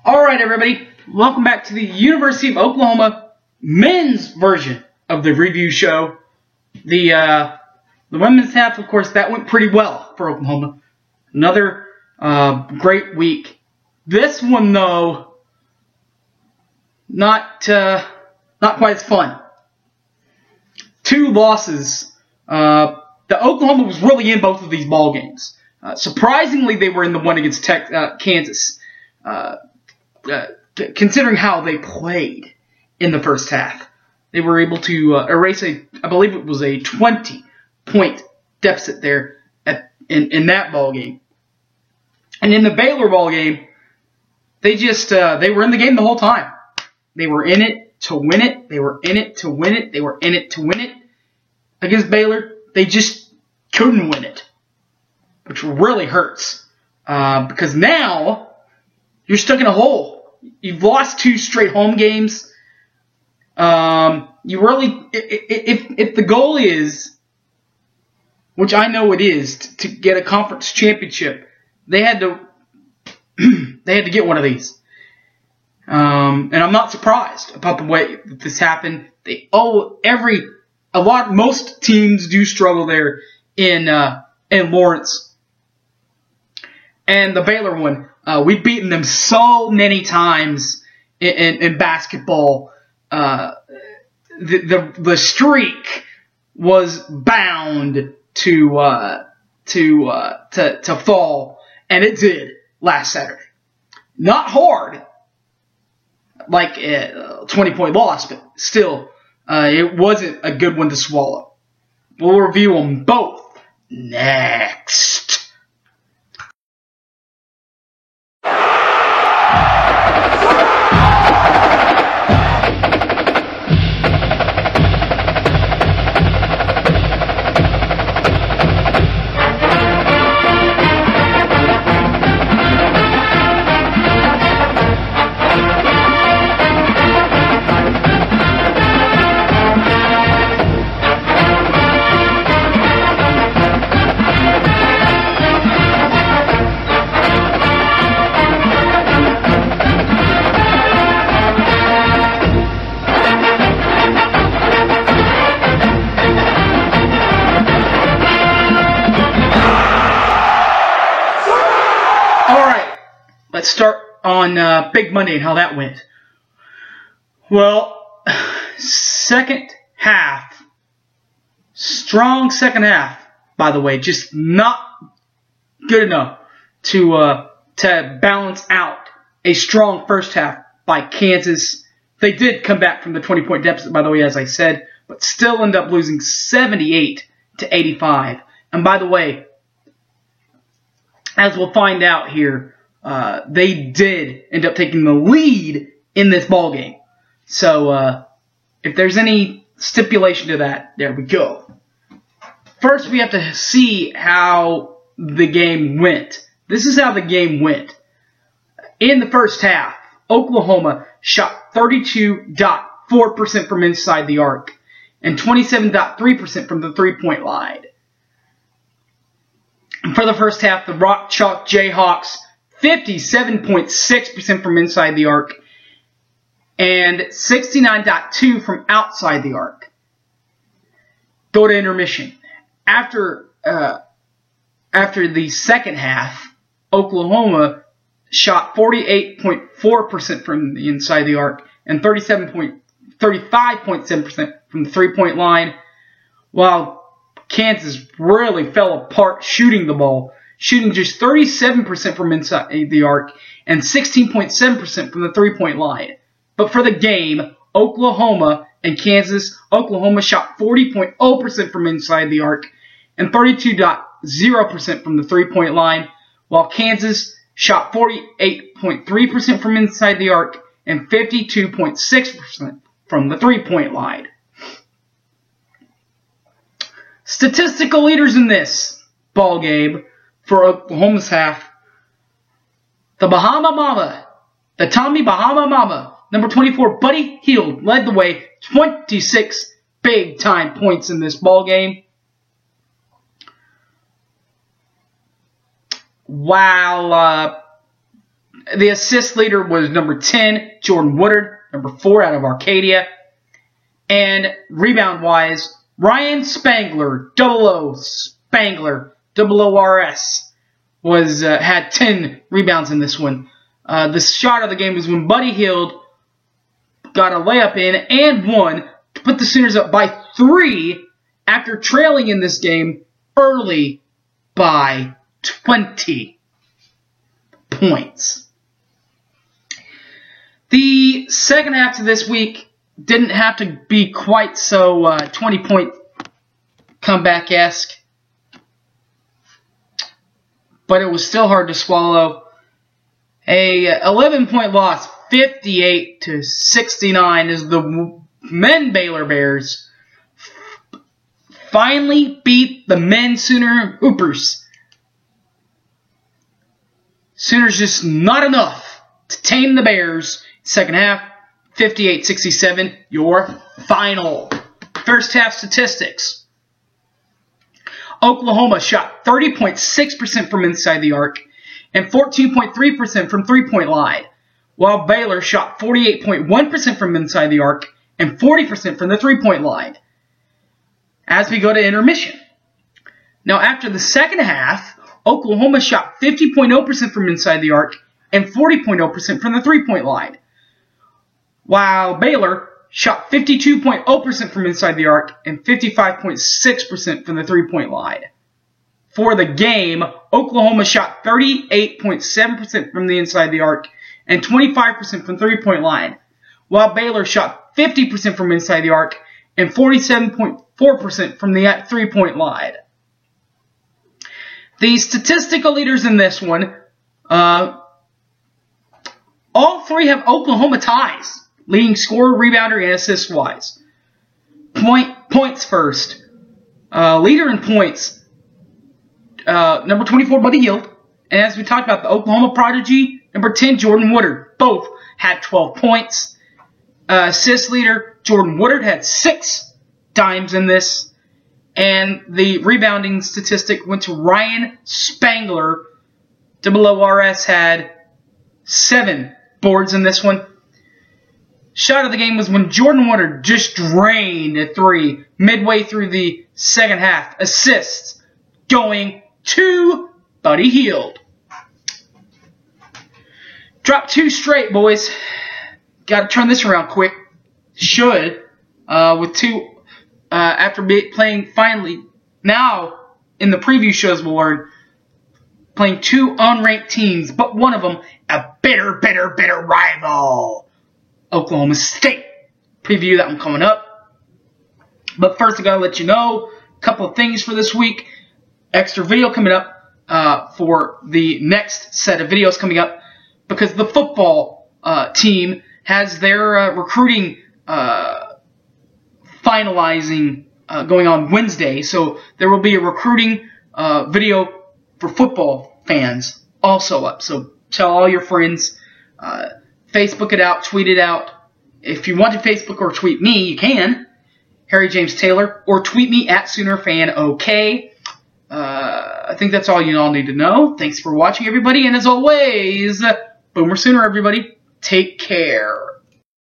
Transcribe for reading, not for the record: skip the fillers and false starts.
Alright everybody, welcome back to the University of Oklahoma men's version of the review show. The women's half, of course, that went pretty well for Oklahoma. Another great week. This one, though, not quite as fun. 2 losses. The Oklahoma was really in both of these ball games. Surprisingly, they were in the one against Kansas. Considering how they played in the first half, they were able to erase I believe it was a 20-point deficit there in that ball game. And in the Baylor ball game, they were in the game the whole time. They were in it to win it. They were in it to win it. They were in it to win it. Against Baylor, they just couldn't win it, which really hurts because now you're stuck in a hole. You've lost 2 straight home games. You really, if the goal is, which I know it is, to get a conference championship, they had to get one of these. And I'm not surprised about the way that this happened. Most teams do struggle there in Lawrence. And the Baylor one, we've beaten them so many times in basketball. The streak was bound to fall, and it did last Saturday. Not hard, like a 20-point loss, but still, it wasn't a good one to swallow. We'll review them both next. Let's start on Big Monday and how that went. Well, second half, strong second half, by the way, just not good enough to balance out a strong first half by Kansas. They did come back from the 20-point deficit, by the way, as I said, but still end up losing 78-85. And by the way, as we'll find out here, they did end up taking the lead in this ball game. So, if there's any stipulation to that, there we go. First, we have to see how the game went. This is how the game went. In the first half, Oklahoma shot 32.4% from inside the arc and 27.3% from the three-point line. And for the first half, the Rock Chalk Jayhawks 57.6% from inside the arc and 69.2% from outside the arc. Go to intermission. After the second half, Oklahoma shot 48.4% from the inside the arc and 35.7% from the three-point line, while Kansas really fell apart shooting the ball, shooting just 37% from inside the arc and 16.7% from the three-point line. But for the game, Oklahoma and Kansas, Oklahoma shot 40.0% from inside the arc and 32.0% from the three-point line, while Kansas shot 48.3% from inside the arc and 52.6% from the three-point line. Statistical leaders in this ball game for Oklahoma's half: the Bahama Mama, the Tommy Bahama Mama, number 24, Buddy Hield, led the way, 26 big-time points in this ball game. While The assist leader was number 10, Jordan Woodard, number 4 out of Arcadia. And rebound-wise, Ryan Spangler, 00 Spangler, OORS, had 10 rebounds in this one. The shot of the game was when Buddy Hield got a layup in and one to put the Sooners up by 3 after trailing in this game early by 20 points. The second half of this week didn't have to be quite so 20-point comeback-esque, but it was still hard to swallow. A 11-point loss, 58-69, as the men Baylor Bears finally beat the men Sooner Hoopers. Sooners just not enough to tame the Bears. Second half, 58-67, your final. First half statistics. Oklahoma shot 30.6% from inside the arc and 14.3% from three-point line, while Baylor shot 48.1% from inside the arc and 40% from the three-point line. As we go to intermission. Now, after the second half, Oklahoma shot 50.0% from inside the arc and 40.0% from the three-point line, while Baylor shot 52.0% from inside the arc and 55.6% from the three-point line. For the game, Oklahoma shot 38.7% from the inside the arc and 25% from three-point line, while Baylor shot 50% from inside the arc and 47.4% from the three-point line. The statistical leaders in this one, all three have Oklahoma ties, leading scorer, rebounder, and assist-wise. Points first. Leader in points, number 24, Buddy Hield. And as we talked about, the Oklahoma prodigy, number 10, Jordan Woodard. Both had 12 points. Assist leader, Jordan Woodard, had 6 dimes in this. And the rebounding statistic went to Ryan Spangler. OORS had 7 boards in this one. Shot of the game was when Jordan Woodard just drained a 3 midway through the second half. Assists going to Buddy Hield. Dropped 2 straight, boys. Got to turn this around quick. Should. With 2, after playing finally, now in the preview shows we'll learn, playing 2 unranked teams, but one of them a bitter rival. Oklahoma State. Preview that one coming up. But first I gotta let you know a couple of things for this week. Extra video coming up for the next set of videos coming up, because the football team has their recruiting finalizing going on Wednesday. So there will be a recruiting video for football fans also up. So tell all your friends. Facebook it out, tweet it out. If you want to Facebook or tweet me, you can. Harry James Taylor. Or tweet me at SoonerFanOK. I think that's all you all need to know. Thanks for watching, everybody. And as always, Boomer Sooner, everybody. Take care.